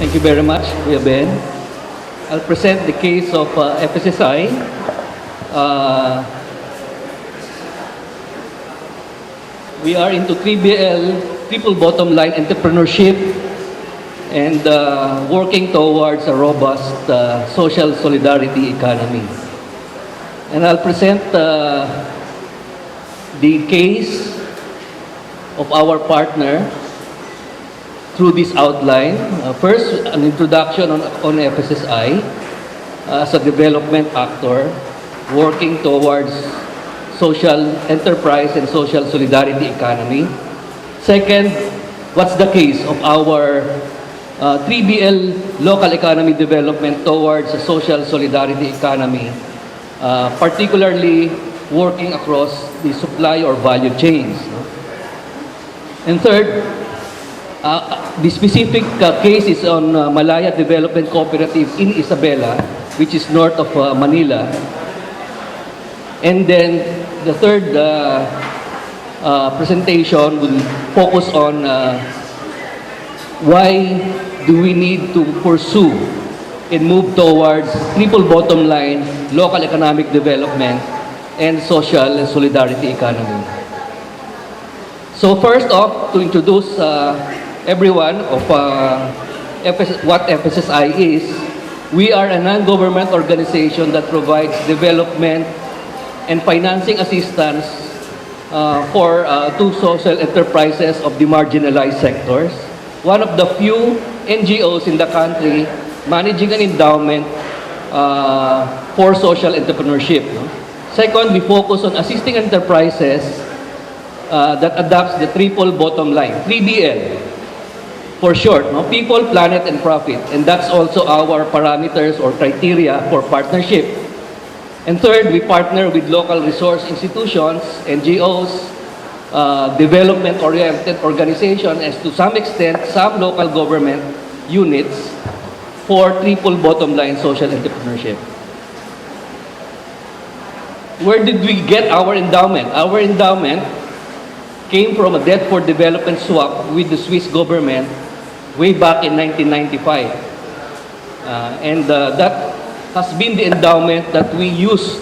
Thank you very much, Kuya Ben. I'll present the case of FSSI. We are into 3BL, triple bottom line entrepreneurship, and working towards a robust social solidarity economy. And I'll present the case of our partner through this outline. First, an introduction on FSSI as a development actor working towards social enterprise and social solidarity economy. Second, what's the case of our 3BL local economy development towards a social solidarity economy, particularly working across the supply or value chains. And third, the specific case is on Malaya Development Cooperative in Isabela, which is north of Manila. And then the third presentation will focus on why do we need to pursue and move towards triple bottom line, local economic development, and social solidarity economy. So first off, to introduce everyone of what FSSI is, we are a non-government organization that provides development and financing assistance for two social enterprises of the marginalized sectors. One of the few NGOs in the country managing an endowment for social entrepreneurship. Second, we focus on assisting enterprises that adopts the triple bottom line, 3BL, for short, people, planet, and profit. And that's also our parameters or criteria for partnership. And third, we partner with local resource institutions, NGOs, development-oriented organizations, and to some extent, some local government units for triple bottom line social entrepreneurship. Where did we get our endowment? Our endowment came from a debt for development swap with the Swiss government way back in 1995. That has been the endowment that we use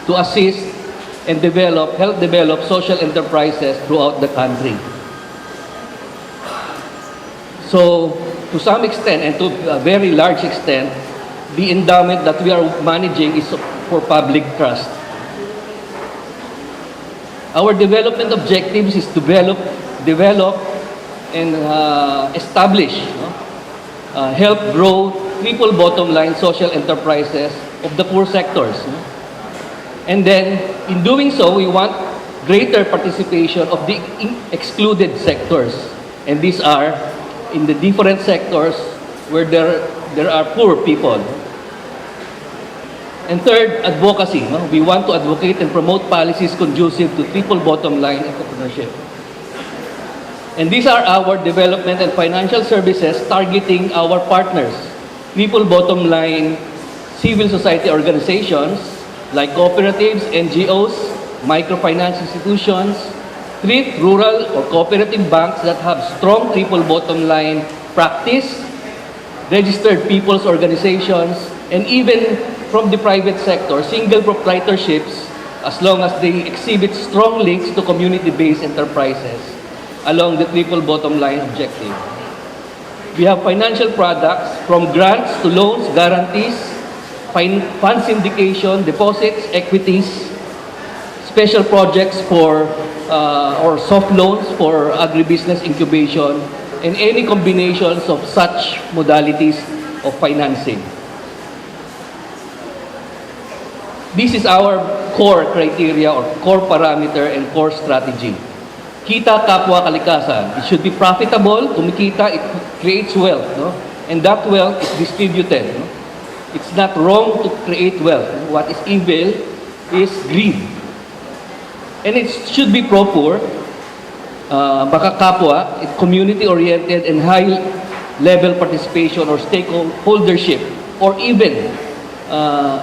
to assist and help develop social enterprises throughout the country. So, to some extent, and to a very large extent, the endowment that we are managing is for public trust. Our development objectives is to develop and establish, help grow triple bottom line social enterprises of the poor sectors. And then, in doing so, we want greater participation of the excluded sectors. And these are in the different sectors where there are poor people. And third, advocacy. We want to advocate and promote policies conducive to triple bottom line entrepreneurship. And these are our development and financial services targeting our partners. Triple bottom line civil society organizations like cooperatives, NGOs, microfinance institutions, thrift, rural, or cooperative banks that have strong triple bottom line practice, registered people's organizations, and even from the private sector, single proprietorships, as long as they exhibit strong links to community-based enterprises along the triple bottom line objective. We have financial products from grants to loans, guarantees, fund syndication, deposits, equities, special projects for or soft loans for agribusiness incubation, and any combinations of such modalities of financing. This is our core criteria or core parameter and core strategy. Kita, kapwa, kalikasan. It should be profitable. Kumikita, it creates wealth. And that wealth is distributed. It's not wrong to create wealth. What is evil is greed. And it should be pro-poor, baka kapwa, community-oriented and high-level participation or stakeholdership, or even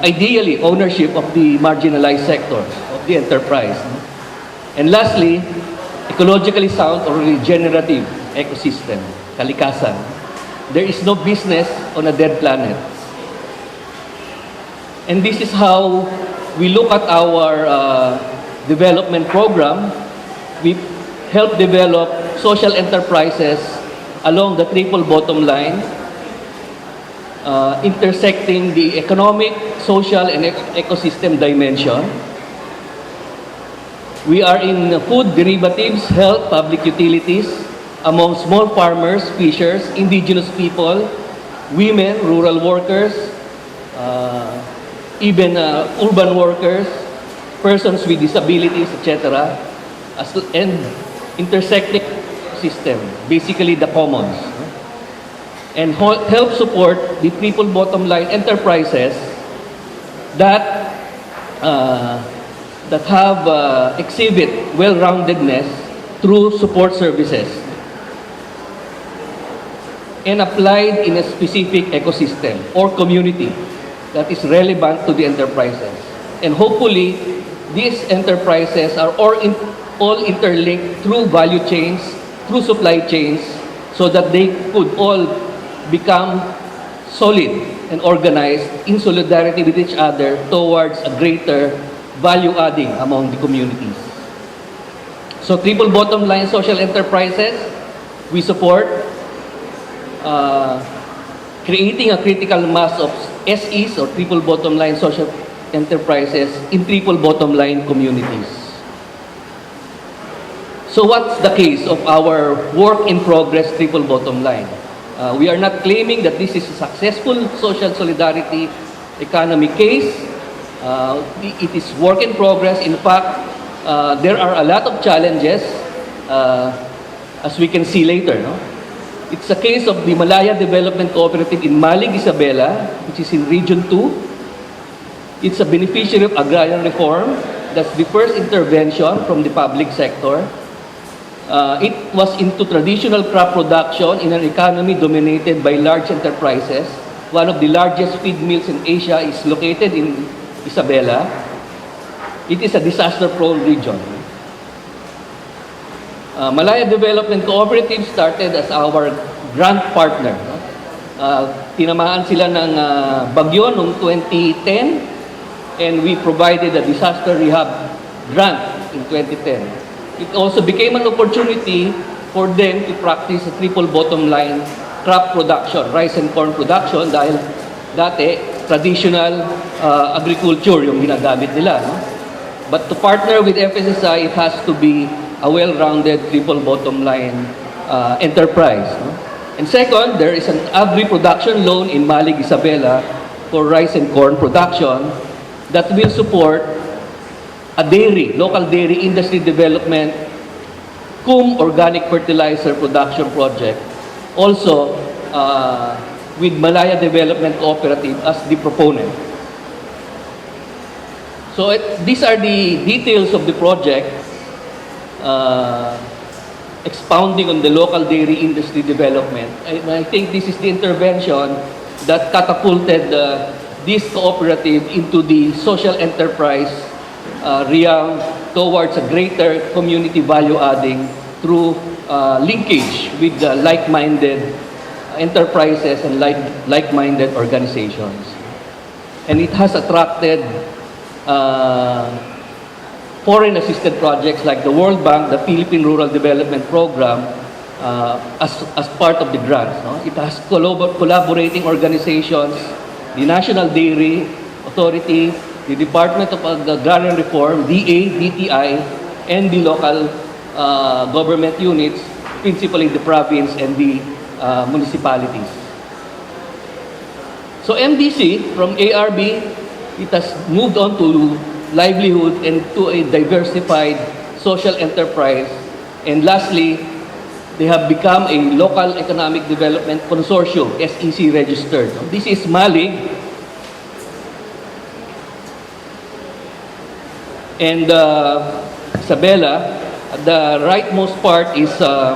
ideally, ownership of the marginalized sectors of the enterprise. And lastly, ecologically sound or regenerative ecosystem, kalikasan. there is no business on a dead planet. And this is how we look at our development program. We help develop social enterprises along the triple bottom line, intersecting the economic, social, and ecosystem dimension. We are in food, derivatives, health, public utilities, among small farmers, fishers, indigenous people, women, rural workers, even urban workers, persons with disabilities, etc., and intersecting system, basically the commons, and help support the triple bottom line enterprises that exhibit well-roundedness through support services and applied in a specific ecosystem or community that is relevant to the enterprises. And hopefully, these enterprises are all interlinked through value chains, through supply chains, so that they could all become solid and organized in solidarity with each other towards a greater value adding among the communities. So triple bottom line social enterprises, we support creating a critical mass of SEs or triple bottom line social enterprises in triple bottom line communities. So what's the case of our work in progress triple bottom line? We are not claiming that this is a successful social solidarity economy case. It is work in progress. In fact, there are a lot of challenges, as we can see later. No? It's a case of the Malaya Development Cooperative in Malig, Isabela, which is in Region 2. It's a beneficiary of agrarian reform. That's the first intervention from the public sector. It was into traditional crop production in an economy dominated by large enterprises. One of the largest feed mills in Asia is located in Isabela. It is a disaster-prone region. Malaya Development Cooperative started as our grant partner. Tinamaan sila ng bagyo noong 2010, and we provided a disaster rehab grant in 2010. It also became an opportunity for them to practice a triple bottom line crop production, rice and corn production, dahil dati traditional agriculture yung ginagamit nila. No? But to partner with FSSI, it has to be a well-rounded triple bottom line enterprise. No? And second, there is an agri-production loan in Malig, Isabela for rice and corn production that will support a local dairy industry development, cum organic fertilizer production project, also with Malaya Development Cooperative as the proponent. So these are the details of the project, expounding on the local dairy industry development. And I think this is the intervention that catapulted this cooperative into the social enterprise realm towards a greater community value adding through linkage with like-minded enterprises and like-minded organizations. And it has attracted foreign assisted projects like the World Bank, the Philippine Rural Development Program as part of the grants. No? It has collaborating organizations, the National Dairy Authority, the Department of Agrarian Reform, DA, DTI, and the local government units, principally the province and the municipalities. So MDC, from ARB, it has moved on to livelihood and to a diversified social enterprise. And lastly, they have become a local economic development consortium, SEC registered. This is Malig. And Isabela, the rightmost part is the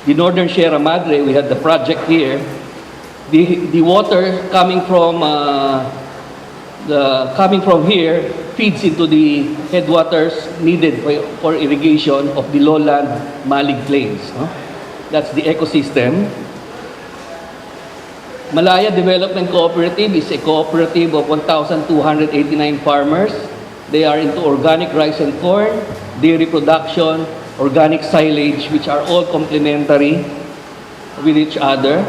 Northern Sierra Madre. We had the project here. The water coming from here feeds into the headwaters needed for irrigation of the lowland Malig Plains. No? That's the ecosystem. Malaya Development Cooperative is a cooperative of 1,289 farmers. They are into organic rice and corn, dairy production, organic silage, which are all complementary with each other.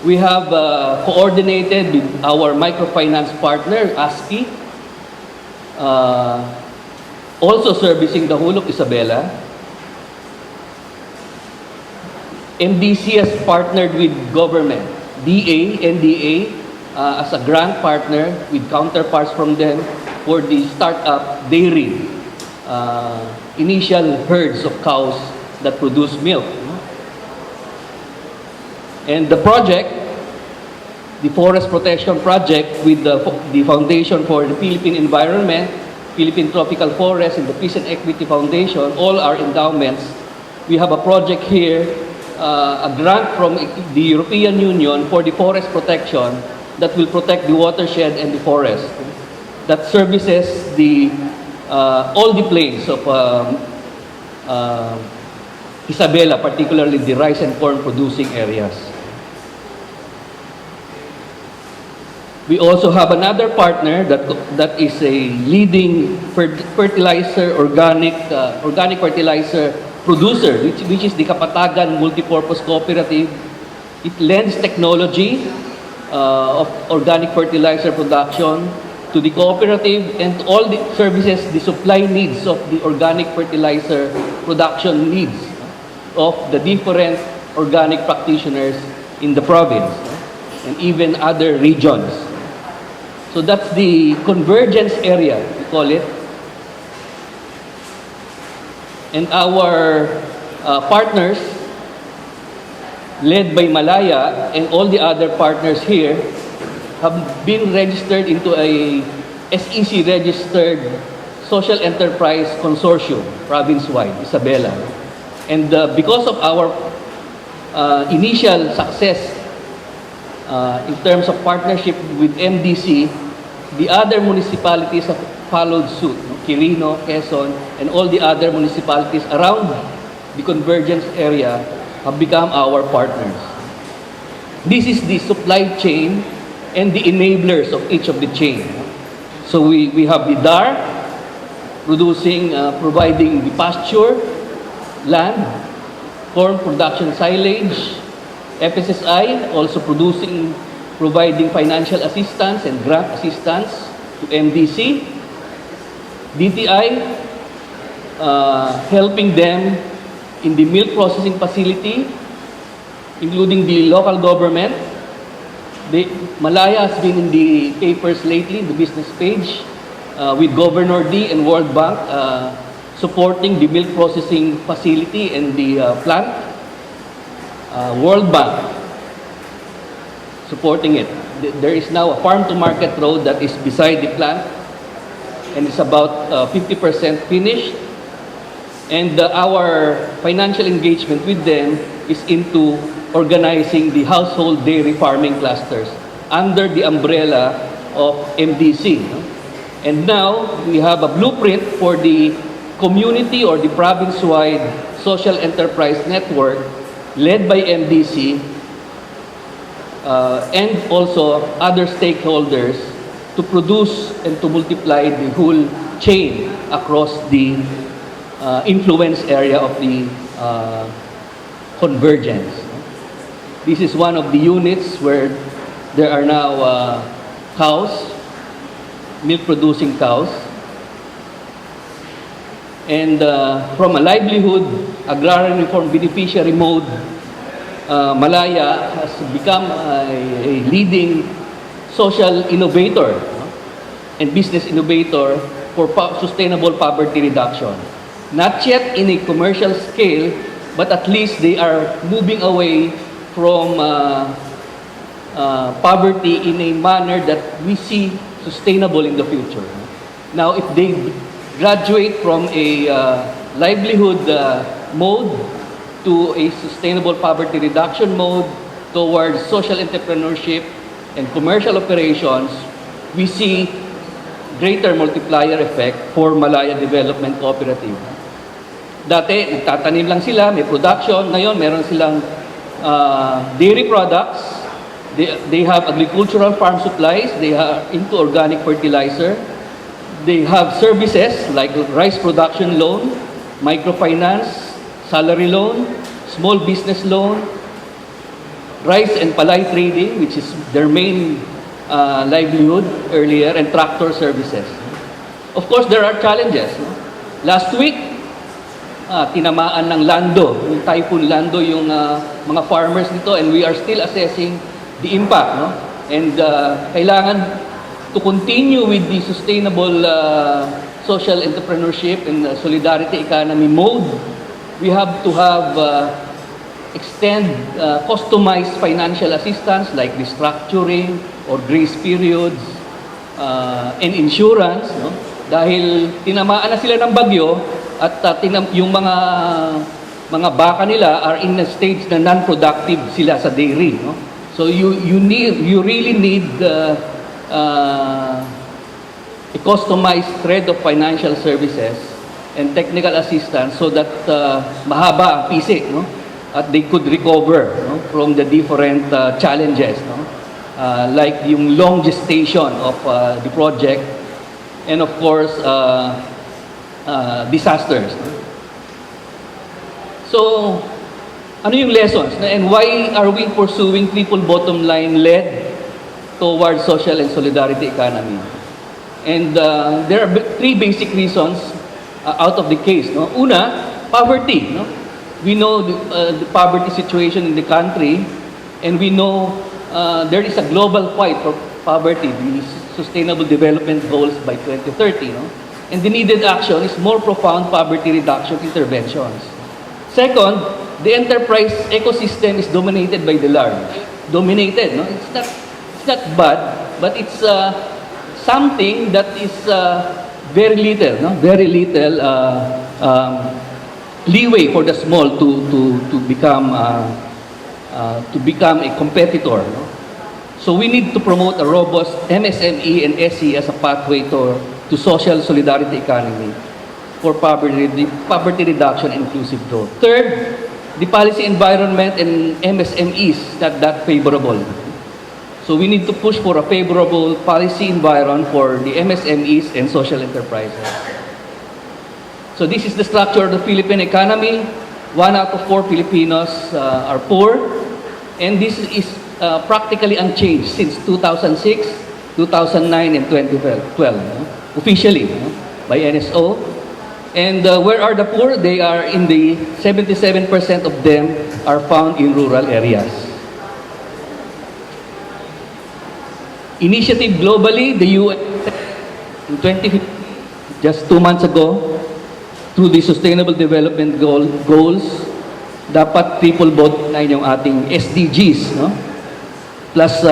We have coordinated with our microfinance partner, ASEC, also servicing the whole of Isabela. MDC has partnered with government, DA, NDA, as a grant partner with counterparts from them for the startup dairy, initial herds of cows that produce milk. And the project, the Forest Protection Project with the Foundation for the Philippine Environment, Philippine Tropical Forest, and the Peace and Equity Foundation, all are endowments. We have a project here, a grant from the European Union for the forest protection that will protect the watershed and the forest that services all the plains of Isabela, particularly the rice and corn producing areas. We also have another partner that is a leading fertilizer, organic fertilizer producer, which is the Kapatagan Multipurpose Cooperative. It lends technology of organic fertilizer production to the cooperative and all the services, the supply needs of the organic fertilizer production needs of the different organic practitioners in the province and even other regions. So that's the convergence area, we call it. And our partners, led by Malaya and all the other partners here, have been registered into a SEC registered social enterprise consortium, province-wide, Isabela. And because of our initial success in terms of partnership with MDC, the other municipalities have followed suit. Quirino, Quezon, and all the other municipalities around the convergence area have become our partners. This is the supply chain and the enablers of each of the chain. So we have the DAR providing the pasture, land, corn production silage, FSSI also providing financial assistance and grant assistance to MDC, DTI helping them in the milk processing facility, including the local government. Malaya has been in the papers lately, the business page, with Governor D and World Bank supporting the milk processing facility and the plant. World Bank supporting it. There is now a farm-to-market road that is beside the plant, and it's about 50% finished. And our financial engagement with them is into organizing the household dairy farming clusters under the umbrella of MDC. And now we have a blueprint for the community or the province-wide social enterprise network led by MDC and also other stakeholders to produce and to multiply the whole chain across the influence area of the convergence. This is one of the units where there are now cows, milk-producing cows. And from a livelihood, agrarian reform beneficiary mode, Malaya has become a leading social innovator and business innovator for sustainable poverty reduction. Not yet in a commercial scale, but at least they are moving away from poverty in a manner that we see sustainable in the future. Now, if they graduate from a livelihood mode to a sustainable poverty reduction mode towards social entrepreneurship and commercial operations, we see greater multiplier effect for Malaya Development Cooperative. Dati, nagtatanim lang sila, may production. Ngayon, meron silang dairy products. They have agricultural farm supplies. They are into organic fertilizer. They have services like rice production loan, microfinance, salary loan, small business loan, rice and palay trading, which is their main livelihood earlier, and tractor services. Of course, there are challenges. No? Last week, tinamaan ng Lando, yung Typhoon Lando, yung mga farmers nito, and we are still assessing the impact. No? And kailangan to continue with the sustainable social entrepreneurship and solidarity economy mode, we have to have extend customized financial assistance like restructuring or grace periods and insurance, no? Dahil tinamaan na sila ng bagyo at yung mga baka nila are in a stage na non-productive sila sa dairy, no? So you really need a customized thread of financial services and technical assistance so that mahaba ang pisik, no? At they could recover, no, from the different challenges, no? Like yung long gestation of the project, and of course disasters. No? So ano yung lessons, no? And why are we pursuing triple bottom line led towards social and solidarity economy? And there are three basic reasons out of the case. No? Una, poverty. No? We know the poverty situation in the country, and we know there is a global fight for poverty, the Sustainable Development Goals by 2030. No? And the needed action is more profound poverty reduction interventions. Second, the enterprise ecosystem is dominated by the large. Dominated, no? It's not bad, but it's something that is very little, no? Very little leeway for the small to become a competitor. No? So we need to promote a robust MSME and SE as a pathway to social solidarity economy for poverty reduction and inclusive growth. Third, the policy environment in MSMEs is not that favorable. So we need to push for a favorable policy environment for the MSMEs and social enterprises. So this is the structure of the Philippine economy. 1 out of 4 Filipinos are poor, and this is practically unchanged since 2006, 2009, and 2012, no? Officially, no? By NSO. And where are the poor? They are in the 77% of them are found in rural areas. Initiative globally, the UN in 2015, just 2 months ago, through the Sustainable Development Goals, dapat triple bottom line yung ating SDGs, no? Plus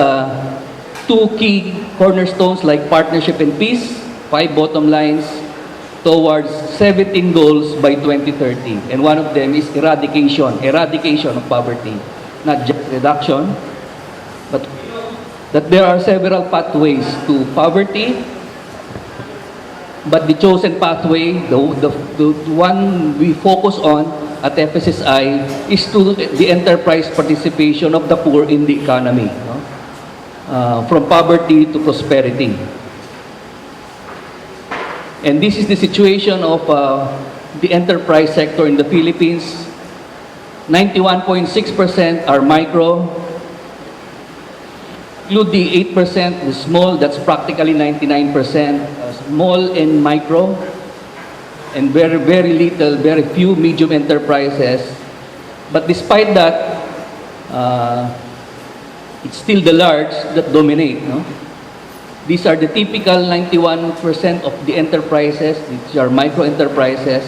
2 key cornerstones like partnership and peace, 5 bottom lines towards 17 goals by 2030. And one of them is eradication of poverty. Not just reduction, but that there are several pathways to poverty, but the chosen pathway, the one we focus on at FSSI is to the enterprise participation of the poor in the economy, no? From poverty to prosperity. And this is the situation of the enterprise sector in the Philippines. 91.6% are micro. Include the 8%, the small, that's practically 99%. Small and micro. And very, very little, very few medium enterprises. But despite that, it's still the large that dominate, no? These are the typical 91% of the enterprises, which are micro enterprises.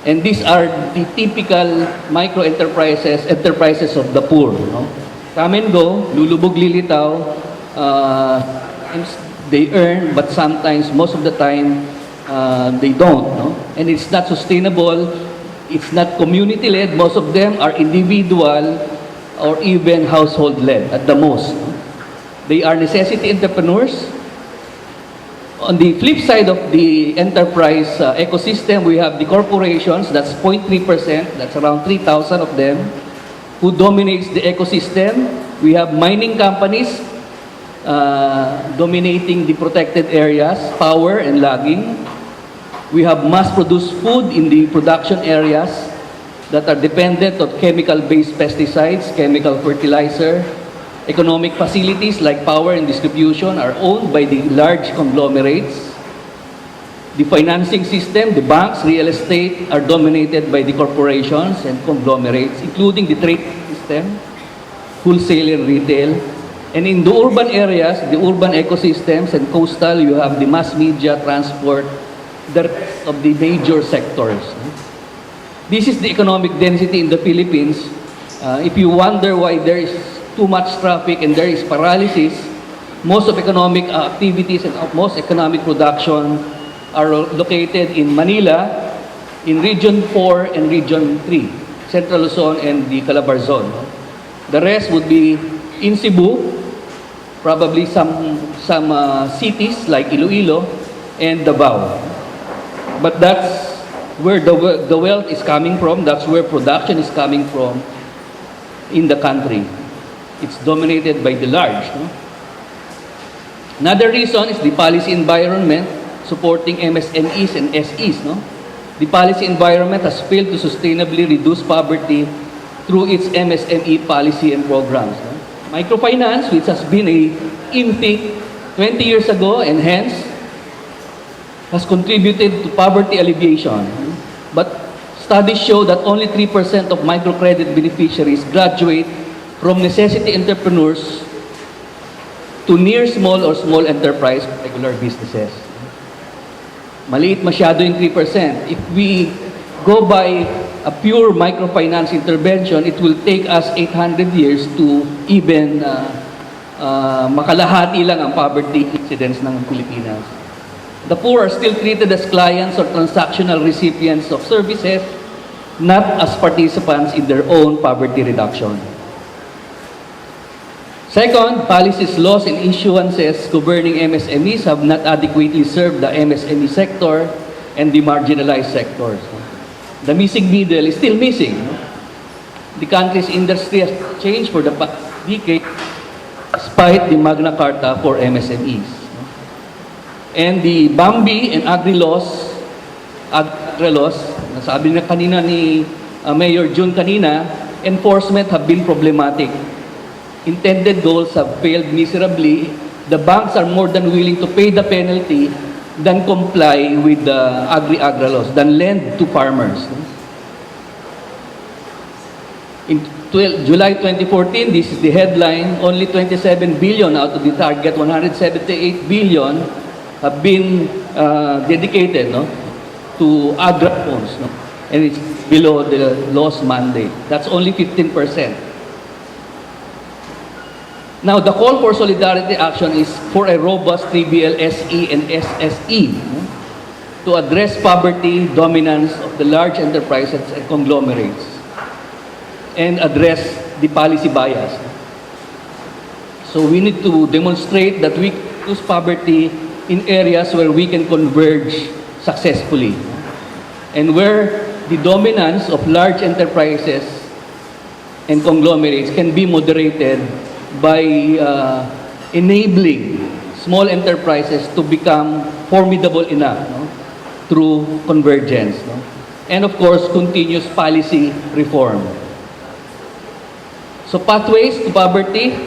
And these are the typical micro enterprises of the poor, no? Come and go, lulubog lilitaw, they earn, but sometimes, most of the time, they don't, no? And it's not sustainable, it's not community-led, most of them are individual or even household-led at the most, no? They are necessity entrepreneurs, On the flip side of the enterprise ecosystem, we have the corporations, that's 0.3%, that's around 3,000 of them, who dominates the ecosystem. We have mining companies dominating the protected areas, power and logging. We have mass-produced food in the production areas that are dependent on chemical-based pesticides, chemical fertilizer. Economic facilities like power and distribution are owned by the large conglomerates. The financing system, the banks, real estate are dominated by the corporations and conglomerates, including the trade system, wholesale and retail. And in the urban areas, the urban ecosystems and coastal, you have the mass media, transport, the rest of the major sectors. This is the economic density in the Philippines. If you wonder why there is too much traffic and there is paralysis, most of economic activities and most economic production are located in Manila, in Region 4 and Region 3, Central Luzon and the Calabar Zone. The rest would be in Cebu, probably some cities like Iloilo and Davao. But that's where the wealth is coming from, that's where production is coming from in the country. It's dominated by the large. No? Another reason is the policy environment supporting MSMEs and SEs. No? The policy environment has failed to sustainably reduce poverty through its MSME policy and programs. No? Microfinance, which has been a in-thing 20 years ago and hence has contributed to poverty alleviation. But studies show that only 3% of microcredit beneficiaries graduate from necessity entrepreneurs to near small or small enterprise regular businesses. Maliit masyado yung 3%. If we go by a pure microfinance intervention, it will take us 800 years to even makalahati lang ang poverty incidence ng Pilipinas. The poor are still treated as clients or transactional recipients of services, not as participants in their own poverty reduction. Second, policies, laws, and issuances governing MSMEs have not adequately served the MSME sector and the marginalized sectors. The missing middle is still missing. The country's industry has changed for the past decade despite the Magna Carta for MSMEs. And the Bambi and Agri-laws, nasabi na kanina ni Mayor June kanina, enforcement have been problematic. Intended goals have failed miserably. The banks are more than willing to pay the penalty than comply with the agri-laws, than lend to farmers. In July 2014, this is the headline, only 27 billion out of the target 178 billion have been dedicated to agri loans. And it's below the law's mandate. That's only 15%. Now, the call for solidarity action is for a robust 3BL SE and SSE to address poverty dominance of the large enterprises and conglomerates and address the policy bias. So we need to demonstrate that we reduce poverty in areas where we can converge successfully and where the dominance of large enterprises and conglomerates can be moderated by enabling small enterprises to become formidable enough through convergence. And of course, continuous policy reform. So pathways to poverty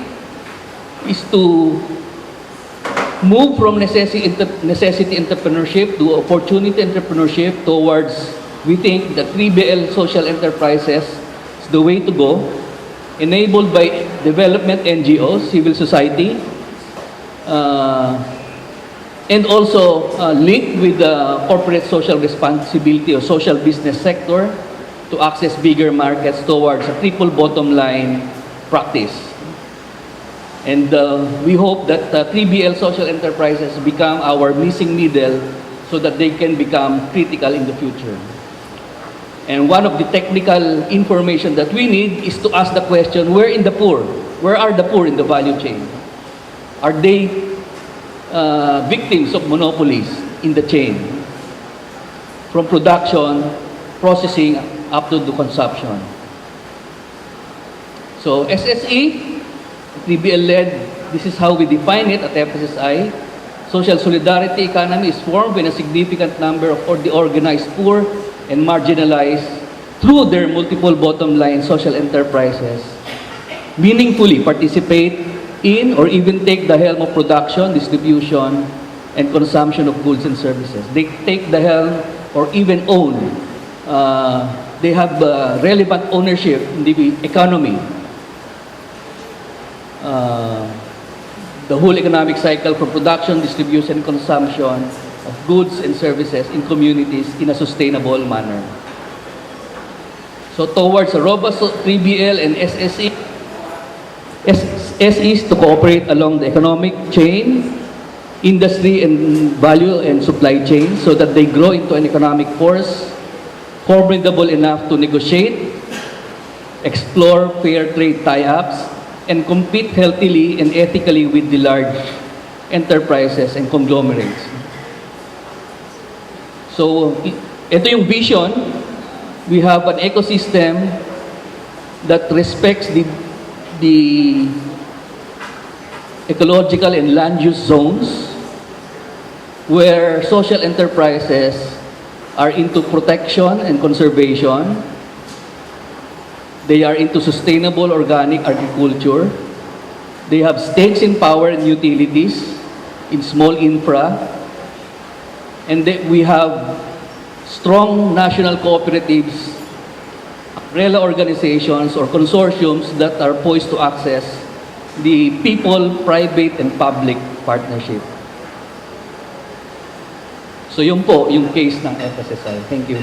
is to move from necessity entrepreneurship to opportunity entrepreneurship towards, we think, the 3BL social enterprises is the way to go, enabled by development NGOs, civil society, and also linked with the corporate social responsibility or social business sector to access bigger markets towards a triple bottom line practice. And we hope that 3BL social enterprises become our missing middle so that they can become critical in the future. And one of the technical information that we need is to ask the question, where are the poor in the value chain? Are they victims of monopolies in the chain, from production, processing, up to the consumption. So SSE, 3BL-led, this is how we define it at FSSI. Social solidarity economy is formed when a significant number of the organized poor and marginalized through their multiple bottom line social enterprises meaningfully participate in or even take the helm of production, distribution, and consumption of goods and services. They take the helm or even own. They have relevant ownership in the economy. The whole economic cycle from production, distribution, and consumption of goods and services in communities in a sustainable manner. So towards a robust 3BL and SSE, SE is to cooperate along the economic chain, industry and value and supply chain so that they grow into an economic force formidable enough to negotiate, explore fair trade tie-ups, and compete healthily and ethically with the large enterprises and conglomerates. So, ito yung vision. We have an ecosystem that respects the ecological and land use zones where social enterprises are into protection and conservation. They are into sustainable organic agriculture. They have stakes in power and utilities, in small infra. And we have strong national cooperatives, umbrella organizations or consortiums that are poised to access the people, private, and public partnership. So yun po yung case ng FSSI. Thank you.